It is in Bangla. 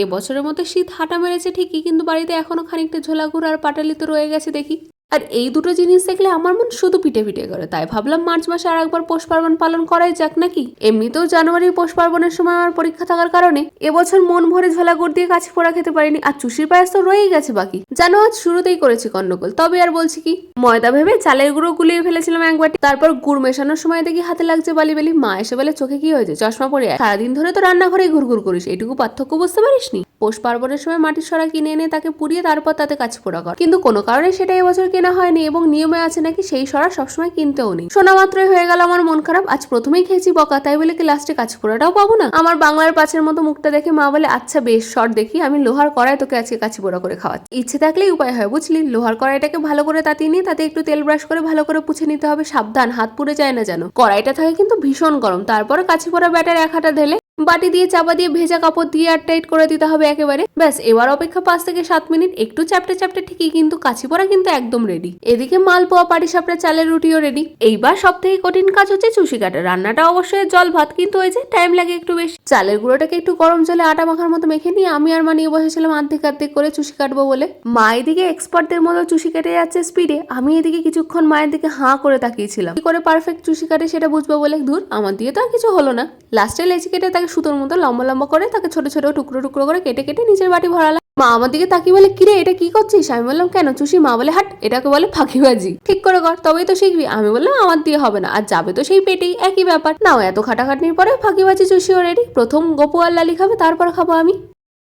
এবছরের মতো শীত হাঁটা মেরেছে ঠিকই, কিন্তু বাড়িতে এখনো খানিকটা ঝোলাগুড় আর পাটালি তো রয়ে গেছে দেখি। আর এই দুটো জিনিস দেখলে আমার মন শুধু পিটে পিটে করে। তাই ভাবলাম মার্চ মাসে আর একবার পৌষ পার্বণ পালন করাই যাক নাকি। এমনিতেও জানুয়ারির পৌষ পার্বণের সময় আমার পরীক্ষা থাকার কারণে এবছর মন ভরে ঝোলা গুড় দিয়ে কাছি পোড়া খেতে পারিনি, আর চুষির পায়েস তো রয়েই গেছে বাকি। জানো আজ শুরুতেই করেছি গন্ডগোল। তবে আর বলছি কি, ময়দা ভেবে চালের গুঁড়ো গুলিয়ে ফেলেছিলাম এক বাটি, তারপর গুড় মেশানোর সময় দেখি হাতে লাগছে বালি বালি। মা এসে বলে চোখে কি হয়েছে, চশমা পরে আয়, সারাদিন ধরে তো রান্নাঘরে ঘুরঘুর করিস, এইটুকু পার্থক্য বুঝতে পারিসনি? পৌষ পার্বণের সময় মাটির সরা কিনে এনে তাকে পুড়িয়ে তারপর তাতে কাছি পোড়া কর, কিন্তু কোনো কারণে সেটা এবছর কেনা হয়নি এবং নিয়মে আছে নাকি সেই সরা সবসময় কিনতেও নেই। শোনা মাত্রই হয়ে গেল আমার মন খারাপ। আজ প্রথমেই খেয়েছি বকা, তাই বলে কি লাস্টে কাছি পোড়াটাও পাবো না? আমার বাংলার পাঁচের মতো মুখটা দেখে মা বলে আচ্ছা বেশ, শর্ট দেখি আমি লোহার কড়াই তোকে আজকে কাছি পোড়া করে খাওয়াচ্ছি। ইচ্ছে থাকলেই উপায় হয় বুঝলি। লোহার কড়াইটাকে ভালো করে তাতিয়ে নিয়ে তাতে একটু তেল ব্রাশ করে ভালো করে পুছে নিতে হবে, সাবধান হাত পুড়ে যায় না যেন। কড়াইটা থাকে কিন্তু ভীষণ গরম। তারপর কাছি পোড়া ব্যাটার এক হাঁটা ঢেলে বাটি দিয়ে চাপা দিয়ে ভেজা কাপড় দিয়ে আর টাইট করে দিতে হবে একেবারে। ব্যাস, এবার অপেক্ষা 5 থেকে 7 মিনিট। একটু চ্যাপটে চ্যাপটে ঠিকই, কিন্তু কাছি পোড়া কিন্তু একদম রেডি। এদিকে মালপোয়া পাটিসাপটা চালের রুটিও রেডি। এইবার সব থেকে কঠিন কাজ হচ্ছে চুষি কাটা। রান্নাটা অবশ্যই জল ভাত, কিন্তু ওই যে টাইম লাগে একটু বেশি। চালের গুঁড়োটাকে একটু গরম জলে আটা মাখার মতো মেখে নিয়ে আমি আর মা নিয়ে বসেছিলাম আর্ধেক আর্ধেক করে চুষি কাটবো বলে। মা এদিকে এক্সপার্টদের মতো চুষি কেটে যাচ্ছে স্পিডে, আমি এদিকে কিছুক্ষণ মায়ের দিকে হাঁ করে তাকিয়েছিলাম, কি করে পারফেক্ট চুষি কাটে সেটা বুঝবো বলে। ধুর, আমার দিয়ে তো আর কিছু হলো না। লাস্টে লেচি কেটে তাকে সুতোর মতো লম্বা লম্বা করে তাকে ছোট ছোট টুকরো টুকরো করে কেটে কেটে নিজের বাটি ভরালাম। মা আমার দিকে তাকিয়ে বলে কিরে এটা কি করছিস? আমি বললাম কেন চুষি? মা বলে হাট, এটাকে বলে ফাঁকিবাজি, ঠিক করে কর তবেই তো শিখবি। আমি বললাম আমার দিয়ে হবে না, আর যাবে তো সেই পেটেই, একই ব্যাপার। নাও এত খাটাখাটনির পরে ফাঁকিবাজি চুষিও রেডি। প্রথম গোপু আর লালি খাবে, তারপর খাবো আমি।